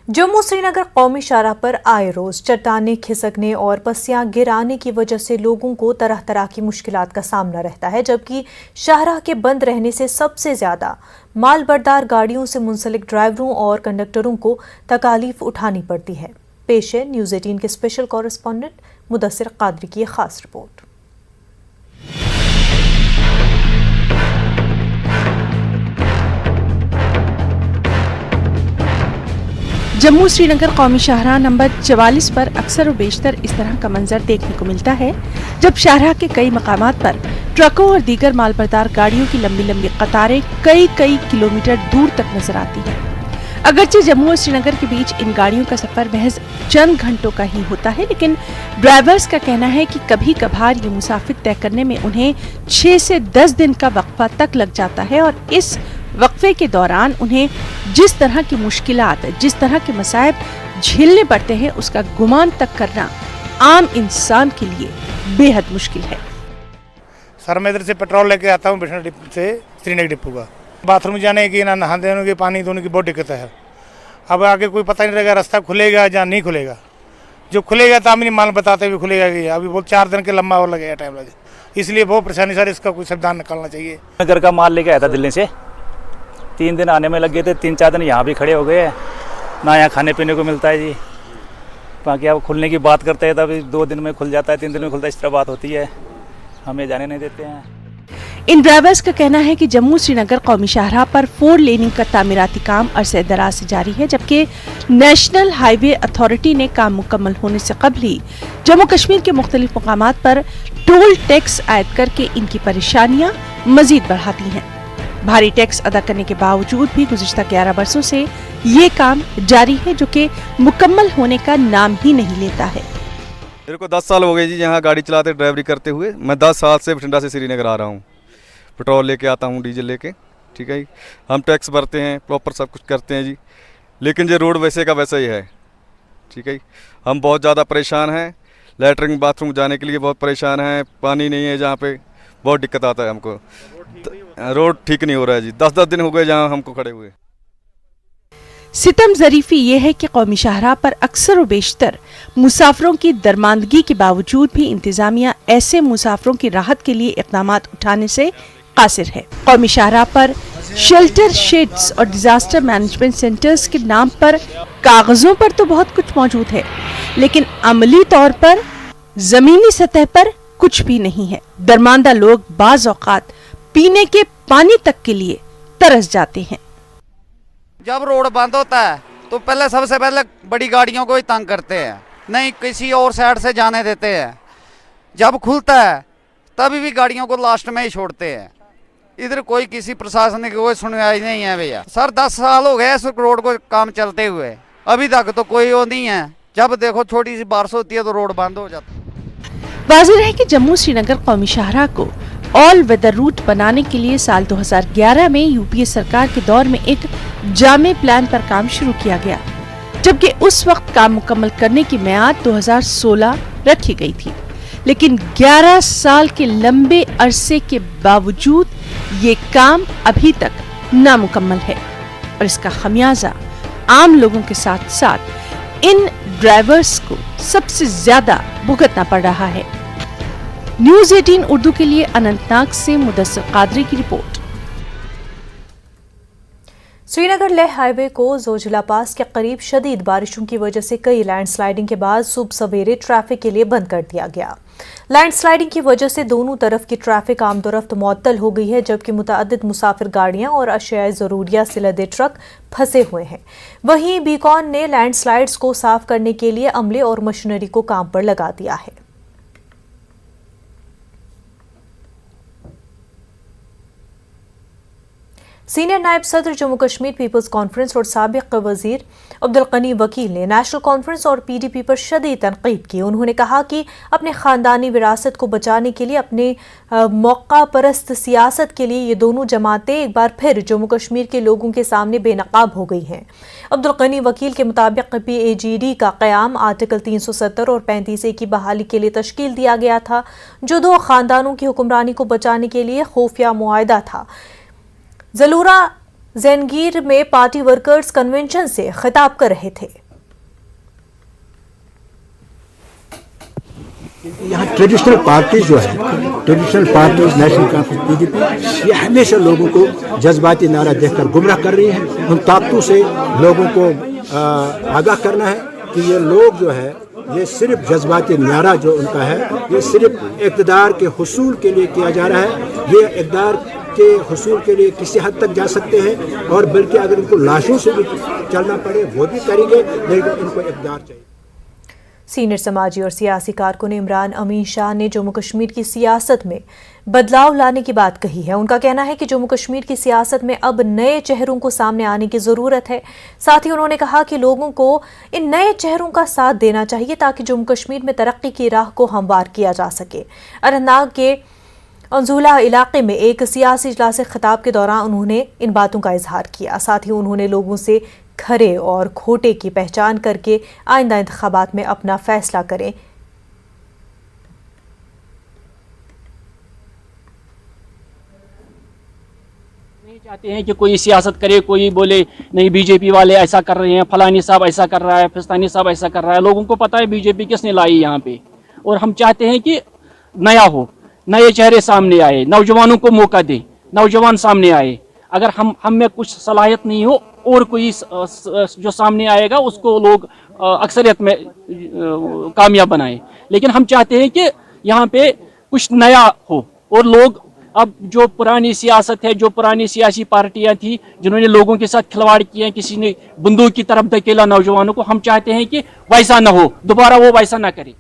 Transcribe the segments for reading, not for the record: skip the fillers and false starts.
जम्मू श्रीनगर कौमी शाहराह पर आए रोज चट्टानें खिसकने और पस्सियां गिर आने की वजह से लोगों को तरह तरह की मुश्किलात का सामना रहता है, जबकि शाहराह के बंद रहने से सबसे ज्यादा माल बरदार गाड़ियों से मुंसलिक ड्राइवरों और कंडक्टरों को तकालीफ उठानी पड़ती है। पेश है न्यूज़ 18 के स्पेशल कॉरेस्पॉन्डेंट मुदस्सिर कादरी की खास रिपोर्ट। जम्मू श्रीनगर कौमी शाहराह नंबर 44 पर अक्सर और बेशतर इस तरह का मंजर देखने को मिलता है, जब शाहराह के कई मकामात पर ट्रकों और दीगर मालबरदार गाड़ियों की लंबी लंबी कतारें कई किलोमीटर दूर तक नजर आती हैं। अगरचे जम्मू और श्रीनगर के बीच इन गाड़ियों का सफर महज चंद घंटों का ही होता है, लेकिन ड्राइवर्स का कहना है कि कभी कभार ये मुसाफिर तय करने में उन्हें 6 से 10 दिन का वक्फा तक लग जाता है और इस वक्फे के दौरान उन्हें जिस तरह की मुश्किलात, जिस तरह के मसाइब झेलने पड़ते हैं, उसका गुमान तक करना आम इंसान के लिए बेहद मुश्किल है। सर, मैं इधर से पेट्रोल लेके आता हूँ बिशनर डिपो से श्रीनगर डिपो का। बाथरूम जाने की, ना नहाने की, पानी धोने की बहुत दिक्कत है। अब आगे कोई पता नहीं रहेगा रास्ता खुलेगा या नहीं खुलेगा। जो खुलेगा तो नहीं माल बताते हुए खुलेगा कि अभी बहुत 4 दिन के लंबा और लगेगा टाइम लगे, इसलिए बहुत परेशानी सर, इसका कोई सावधान निकालना चाहिए। नगर का माल लेके आया था दिल्ली से, 3 दिन आने में लग गए थे, 3-4 दिन यहाँ भी खड़े हो गए हैं, ना यहाँ खाने पीने को मिलता है जी। बाकी आप खुलने की बात करते हैं तभी 2 दिन में खुल जाता है, 3 दिन में खुलता है, इस तरह बात होती है, हमें जाने नहीं देते हैं। इन ड्राइवर्स का कहना है कि जम्मू श्रीनगर कौमी शाहराह पर 4 लेनिंग का तामीराती काम अरसे दराज से जारी है, जबकि नेशनल हाईवे अथॉरिटी ने काम मुकम्मल होने से कबल ही जम्मू कश्मीर के मुख्तलिफ मकामात पर टोल टैक्स आयद करके इनकी परेशानियां मजीद बढ़ाती हैं। भारी टैक्स अदा करने के बावजूद भी गुज़िश्ता 11 बरसों से ये काम जारी है, जो कि मुकम्मल होने का नाम ही नहीं लेता है। मेरे को 10 साल हो गए जी यहाँ गाड़ी चलाते ड्राइवरी करते हुए। मैं 10 साल से बठिंडा से श्रीनगर आ रहा हूँ, पेट्रोल लेके आता हूँ, डीजल लेके, ठीक है जी। हम टैक्स भरते हैं, प्रॉपर सब कुछ करते हैं जी, लेकिन ये रोड वैसे का वैसा ही है, ठीक है। हम बहुत ज़्यादा परेशान हैं, लैटरिन बाथरूम जाने के लिए बहुत परेशान हैं, पानी नहीं है जहाँ पे, बहुत दिक्कत आता है हमको। रोड ठीक नहीं हो रहा है जी, 10-10 दिन हो गए जहाँ हमको खड़े हुए। सितम ज़रीफ़ी ये है कि कौमी शाहराह पर अक्सर और बेशतर मुसाफिरों की दरमांदगी के बावजूद भी इंतजामिया ऐसे मुसाफिरों की राहत के लिए इक़दामात उठाने से कासिर है। कौमी शाहराह पर शेल्टर शेड्स और डिजास्टर मैनेजमेंट सेंटर्स के नाम पर कागजों पर तो बहुत कुछ मौजूद है, लेकिन अमली तौर पर जमीनी सतह पर कुछ भी नहीं है। दरमांदा लोग बाज़ औक़ात पीने के पानी तक के लिए तरस जाते हैं। जब रोड बंद होता है तो पहले सबसे पहले बड़ी गाड़ियों को ही तंग करते हैं, नहीं किसी और साइड से जाने देते हैं। जब खुलता है तभी भी गाड़ियों को लास्ट में ही छोड़ते हैं। इधर कोई किसी प्रशासन की कोई सुनवाई नहीं है भैया। सर 10 साल हो गए इस रोड को काम चलते हुए, अभी तक तो कोई वो नहीं है। जब देखो छोटी सी बारिश होती है तो रोड बंद हो जाता है। वाज़ेह है कि जम्मू श्रीनगर कौमी शाहराह को ऑल वेदर रूट बनाने के लिए साल 2011 में यूपीए सरकार के दौर में एक जामे प्लान पर काम शुरू किया गया, जबकि उस वक्त काम मुकम्मल करने की मियाद 2016 रखी गई थी। लेकिन 11 साल के लंबे अरसे के बावजूद ये काम अभी तक नामुकम्मल है और इसका खमियाजा आम लोगों के साथ साथ इन ड्राइवर्स को सबसे ज्यादा भुगतना पड़ रहा है। न्यूज़ 18 उर्दू के लिए अनंतनाग से मुदस्सिर कादरी की रिपोर्ट। श्रीनगर लेह हाईवे को जोजिला पास के करीब शदीद बारिशों की वजह से कई लैंडस्लाइडिंग के बाद सुबह सवेरे ट्रैफिक के लिए बंद कर दिया गया। लैंडस्लाइडिंग की वजह से दोनों तरफ की ट्रैफिक आमदोरफ्त मुअत्तल हो गई है, जबकि मुतअद्दिद मुसाफिर गाड़ियां और अशियाए ज़रूरिया से लदे ट्रक फंसे हुए हैं। वहीं बीकॉन ने लैंडस्लाइड्स को साफ करने के लिए अमले और मशीनरी को काम पर लगा दिया है। सीनियर नायब सदर जम्मू कश्मीर पीपल्स कॉन्फ्रेंस और साबिक वजीर अब्दुल गनी वकील ने नेशनल कॉन्फ्रेंस और पीडीपी पर शदीद तनकीद की। उन्होंने कहा कि अपने खानदानी विरासत को बचाने के लिए, अपने मौका परस्त सियासत के लिए ये दोनों जमातें एक बार फिर जम्मू कश्मीर के लोगों के सामने बेनकाब हो गई हैं। अब्दुल गनी वकील के मुताबिक PAGD का क़याम आर्टिकल 370 और 35A की बहाली के लिए तश्कील दिया गया था, जो 2 खानदानों की हुक्मरानी को बचाने के लिए खुफिया मुआहदा था। ज़लूरा जैनगीर में पार्टी वर्कर्स कन्वेंशन से खिताब कर रहे थे। यहाँ ट्रेडिशनल पार्टीज जो है, traditional parties national conference PDP, ये हमेशा लोगों को जज्बाती नारा देकर गुमराह कर रही है। उन ताकतों से लोगों को आगाह करना है कि ये लोग जो है, ये सिर्फ जज्बाती नारा जो उनका है, ये सिर्फ इक़्तिदार के हुसूल के लिए किया जा रहा है। ये इक़्तिदार के हुसूल के लिए किसी हद तक जा सकते हैं, और बल्कि अगर उनको लाशों से भी चलना पड़े वो भी करेंगे, लेकिन उनको इक़्तिदार चाहिए। सीनियर समाजी और सियासी कारकुन इमरान अमीन शाह ने जम्मू कश्मीर की सियासत में बदलाव लाने की बात कही है। उनका कहना है कि जम्मू कश्मीर की सियासत में अब नए चेहरों को सामने आने की ज़रूरत है। साथ ही उन्होंने कहा कि लोगों को इन नए चेहरों का साथ देना चाहिए ताकि जम्मू कश्मीर में तरक्की की राह को हमवार किया जा सके। अनंतनाग के अंजुला इलाके में एक सियासी इजलास खिताब के दौरान उन्होंने इन बातों का इजहार किया। साथ ही उन्होंने लोगों से खरे और खोटे की पहचान करके आइंदा इंतखाबात में अपना फैसला करें। नहीं चाहते हैं कि कोई सियासत करे, कोई बोले नहीं बीजेपी वाले ऐसा कर रहे हैं, फलानी साहब ऐसा कर रहा है, फिस्तानी साहब ऐसा कर रहा है। लोगों को पता है बीजेपी किसने लाई यहाँ पे, और हम चाहते हैं कि नया हो, नए चेहरे सामने आए, नौजवानों को मौका दे, नौजवान सामने आए। अगर हम में कुछ सलाहियत नहीं हो और कोई जो सामने आएगा उसको लोग अक्सरियत में कामयाब बनाए। लेकिन हम चाहते हैं कि यहाँ पे कुछ नया हो, और लोग अब जो पुरानी सियासत है, जो पुरानी सियासी पार्टियां थी जिन्होंने लोगों के साथ खिलवाड़ किया, किसी ने बंदूक की तरफ धकेला नौजवानों को, हम चाहते हैं कि वैसा ना हो, दोबारा वो वैसा ना करे।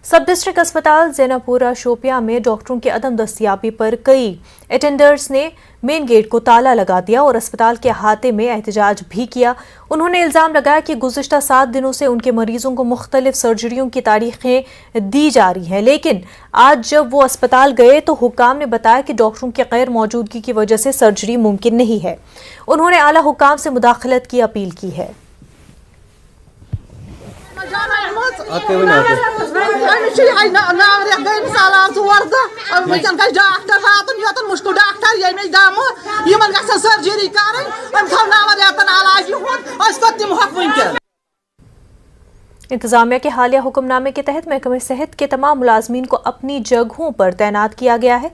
सब डिस्ट्रिक्ट अस्पताल ज़ैनबपुरा शोपियां में डॉक्टरों की अदम दस्तयाबी पर कई अटेंडर्स ने मेन गेट को ताला लगा दिया और अस्पताल के अहाते में एहतजाज भी किया। उन्होंने इल्ज़ाम लगाया कि गुज़िश्ता 7 दिनों से उनके मरीजों को मुख्तलिफ सर्जरियों की तारीखें दी जा रही हैं, लेकिन आज जब वो अस्पताल गए तो हुक्काम ने बताया कि डॉक्टरों की गैर मौजूदगी की वजह से सर्जरी मुमकिन नहीं है। उन्होंने आला हुक्काम से मुदाखलत की अपील की है। इंतजामिया के हालिया हुक्मनामे के तहत महकमे सेहत के तमाम मुलाजमीन को अपनी जगहों पर तैनात किया गया है।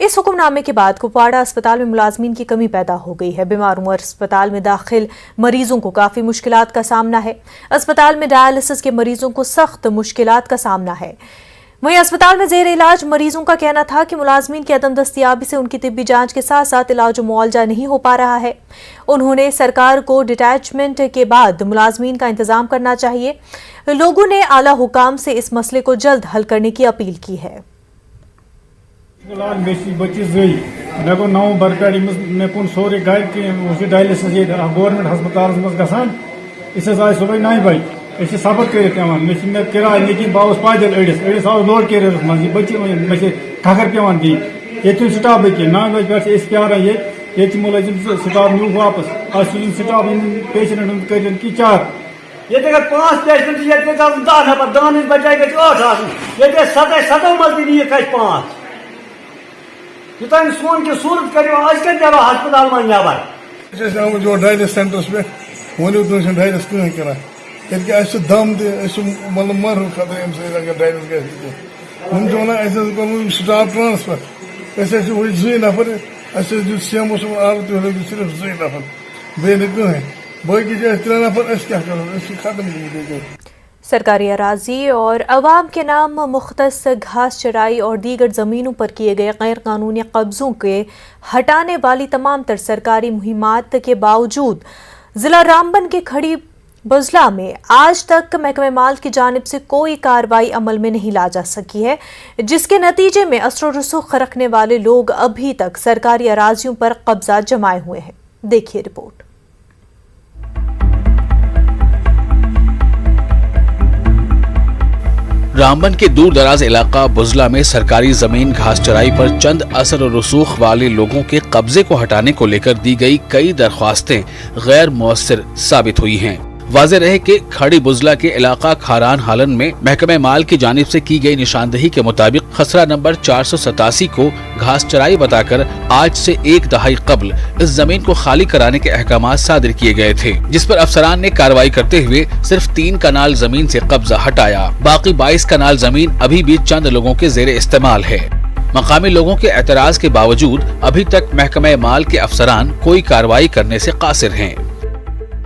इस हुक्मनामे के बाद कुपवाड़ा अस्पताल में मुलाजमीन की कमी पैदा हो गई है। बीमारों और अस्पताल में दाखिल मरीजों को काफ़ी मुश्किलात का सामना है। अस्पताल में डायलिसिस के मरीजों को सख्त मुश्किलात का सामना है। वहीं अस्पताल में जेर इलाज मरीजों का कहना था कि मुलाजमीन की अदम दस्तयाबी से उनकी तिब्बी जांच के साथ साथ इलाज और मुआवजा नहीं हो पा रहा है। उन्होंने सरकार को डिटैचमेंट के बाद मुलाजमीन का इंतजाम करना चाहिए। लोगों ने आला हुकाम से इस मसले को जल्द हल करने की अपील की है। गवर्नमेंट अस्पताल सबक कर किराए लेकिन बहुत पैदल अड़िस आव लोड कैरियरस मज बच्चे मे ठकर पेवान दी ये स्टाफ बे 9 बजे पे प्यारान ये मुलाजिम स्टाफ न्यू वापस सूजन स्टाफ पेशेंट कर कि 4 ये 5 पेशेंट ये 10 नफर 10 बजाय 8 ये 7 मज ये 5 यूतान सोन की सूरत करो आज कल जब अस्पताल में नबर जो डायलिसिस सेंटर्स पे वो डायलिसिस कहीं करा दम मतलब मर खतर अगर डायलिसिस ग स्टाफ ट्रांसफर वो 2 नफर सीएम सिर्फ 2 नफर बे कहें बाकी 3 नफर क्या करो खत्म। सरकारी अराजी और अवाम के नाम मुख्तस घास चराई और दीगर ज़मीनों पर किए गए गैर कानूनी कब्ज़ों के हटाने वाली तमाम तर सरकारी मुहिमात के बावजूद ज़िला रामबन के खड़ी बुज़ला में आज तक महकमे माल की जानिब से कोई कार्रवाई अमल में नहीं ला जा सकी है, जिसके नतीजे में असर रसूख रखने वाले लोग अभी तक सरकारी अराजियों पर कब्जा जमाए हुए हैं। देखिए रिपोर्ट। रामबन के दूर दराज इलाका बुज़ला में सरकारी जमीन घास चराई पर चंद असर और रसूख वाले लोगों के कब्जे को हटाने को लेकर दी गई कई दरख्वास्तें गैर मुअस्सिर साबित हुई हैं। वाज़ेह रहे कि खड़ी बुजला के इलाका खारान हालन में महकमे माल की जानिब से की गई निशानदही के मुताबिक खसरा नंबर 487 को घास चराई बताकर आज से एक दहाई कबल इस जमीन को खाली कराने के अहकाम सादिर किए गए थे, जिस पर अफसरान ने कार्रवाई करते हुए सिर्फ 3 कनाल जमीन से कब्जा हटाया। बाकी 22 कनाल जमीन अभी भी चंद लोगों के जेर इस्तेमाल है। मकामी लोगों के एतराज के बावजूद अभी तक महकमे माल के अफसरान कोई कार्रवाई करने से कासिर हैं।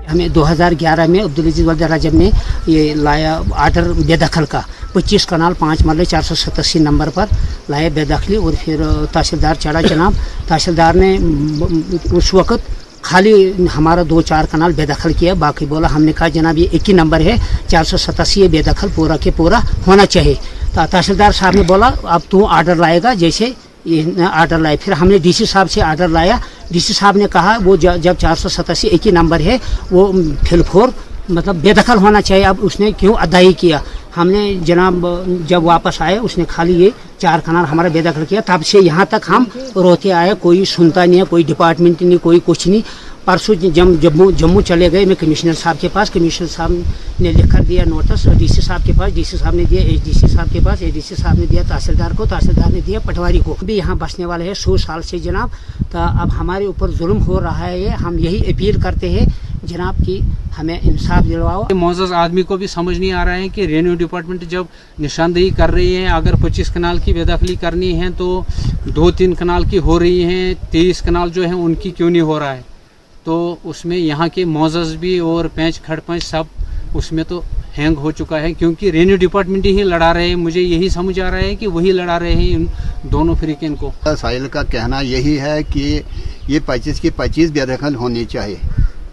हमें 2011 में अब्दुल अजीज वल्द रजब ने ये लाया आर्डर बेदखल का 25 कनाल 5 मरले 487 नंबर पर लाया बेदखली, और फिर तहसीलदार चढ़ा जनाब। तहसीलदार ने उस वक़्त खाली हमारा 2-4 कनाल बेदखल किया, बाकी बोला हमने कहा जनाब ये 1 ही नंबर है 487 ये बेदखल पूरा के पूरा होना चाहिए। तहसीलदार साहब ने बोला अब तू आर्डर लाएगा, जैसे आर्डर लाए। फिर हमने डीसी साहब से आर्डर लाया, डीसी साहब ने कहा वो जब 487 एक ही नंबर है वो फिलफोर मतलब बेदखल होना चाहिए, अब उसने क्यों अदाई किया। हमने जनाब जब वापस आए उसने खाली ये 4 कनाल हमारा बेदखल किया, तब से यहाँ तक हम रोते आए, कोई सुनता नहीं है, कोई डिपार्टमेंट नहीं, कोई कुछ नहीं। परसों जम्मू चले गए मैं कमिश्नर साहब के पास, कमिश्नर साहब ने लिख कर दिया नोटिस डीसी साहब के पास, डीसी साहब ने दिया एचडीसी साहब के पास, एचडीसी साहब ने दिया तहसीलदार को, तहसीलदार ने दिया पटवारी को। भी यहाँ बसने वाले हैं 100 साल से जनाब, तो अब हमारे ऊपर जुल्म हो रहा है। हम यही अपील करते हैं जनाब कि हमें इंसाफ दिलवाओ। मोअज़्ज़ज़ आदमी को भी समझ नहीं आ रहा है कि रेवेन्यू डिपार्टमेंट जब निशानदेही कर रही है, अगर 25 कनाल की बेदखली करनी है तो 2-3 कनाल की हो रही है, 23 कनाल जो है उनकी क्यों नहीं हो रहा है। तो उसमें यहाँ के मोअज़्ज़ज़ भी और पैंच खड़पंच सब उसमें तो हैंग हो चुका है, क्योंकि रेवेन्यू डिपार्टमेंट ही लड़ा रहे हैं। मुझे यही समझ आ रहा है कि वही लड़ा रहे हैं इन दोनों फ्रीकन को। साहिल का कहना यही है कि ये 25 की 25 बेदखल होनी चाहिए,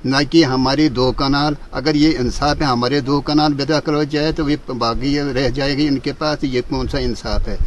न कि हमारी 2 कनाल। अगर ये इंसाफ है हमारे 2 कनाल बेदखल हो जाए तो ये बाकी रह जाएगी इनके पास, ये कौन सा इंसाफ है।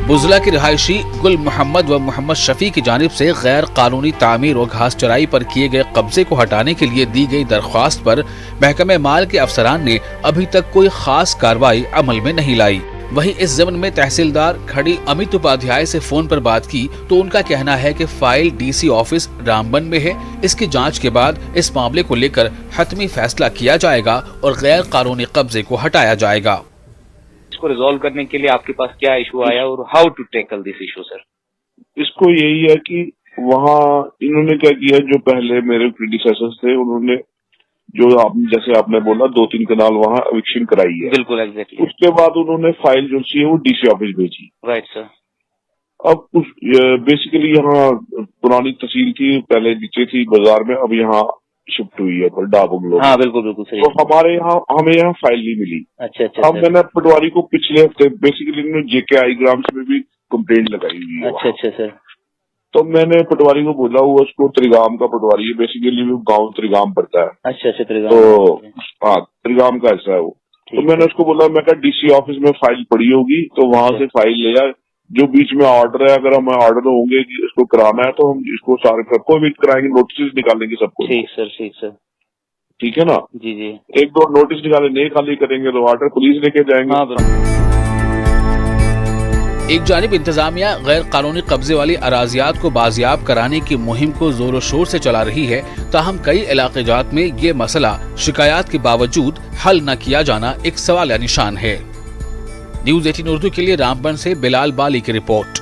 बुजला के रिहायशी गुल मोहम्मद व मोहम्मद शफी की जानिब से गैर कानूनी तामीर और घास चराई पर किए गए कब्जे को हटाने के लिए दी गई दरख्वास्त पर महकमे माल के अफसरान ने अभी तक कोई खास कार्रवाई अमल में नहीं लाई। वहीं इस ज़मन में तहसीलदार खड़ी अमित उपाध्याय से फोन पर बात की तो उनका कहना है कि फाइल डीसी ऑफिस रामबन में है, इसकी जांच के बाद इस मामले को लेकर हतमी फैसला किया जाएगा और गैर कानूनी कब्जे को हटाया जाएगा। इसको रिजॉल्व करने के लिए आपके पास क्या इशू आया और how to tackle this issue sir? इसको यही है कि वहाँ इन्होंने क्या किया, जो पहले मेरे प्रीडिसेसर्स थे उन्होंने जो जैसे आपने बोला 2-3 कनाल वहाँ एविक्शन कराई है। बिल्कुल एग्जैक्टली। उसके बाद उन्होंने फाइल जो सी है वो डीसी ऑफिस भेजी। Right sir. अब बेसिकली यहाँ पुरानी तहसील थी, पहले नीचे थी बाजार में, अब यहाँ शिफ्ट हुई है पर डाबुगलो। हाँ बिल्कुल बिल्कुल सही। तो हमारे यहाँ हमें यहाँ फाइल नहीं मिली। अच्छा। अब मैंने पटवारी को पिछले हफ्ते बेसिकली JKI ग्राम्स में भी कंप्लेंट लगाई हुई है। अच्छा सर। तो मैंने पटवारी को बोला हुआ, उसको त्रिगाम का पटवारी है, बेसिकली वो गांव त्रिगाम पड़ता है। अच्छा त्रिगाम। तो हाँ त्रिगाम का हिस्सा है वो। तो मैंने उसको बोला, मैं कहा डीसी ऑफिस में फाइल पड़ी होगी तो वहां से फाइल ले आए, जो बीच में ऑर्डर है अगर हमें ऑर्डर होंगे कि इसको कराना है तो हम इसको सारे सबको भी कराएंगे, नोटिस निकालेंगे सबको। ठीक सर। ठीक है ना जी। 1-2 नोटिस निकाले, नहीं खाली करेंगे तो ऑर्डर पुलिस लेके जाएंगे। एक जानिब इंतजामिया गैर कानूनी कब्जे वाली अराजियात को बाजियाब कराने की मुहिम को जोरों शोर से चला रही है, ताहम कई इलाके जात में ये मसला शिकायत के बावजूद हल न किया जाना एक सवाल निशान है। न्यूज़ 18 उर्दू के लिए रामबन से बिलाल बाली की रिपोर्ट।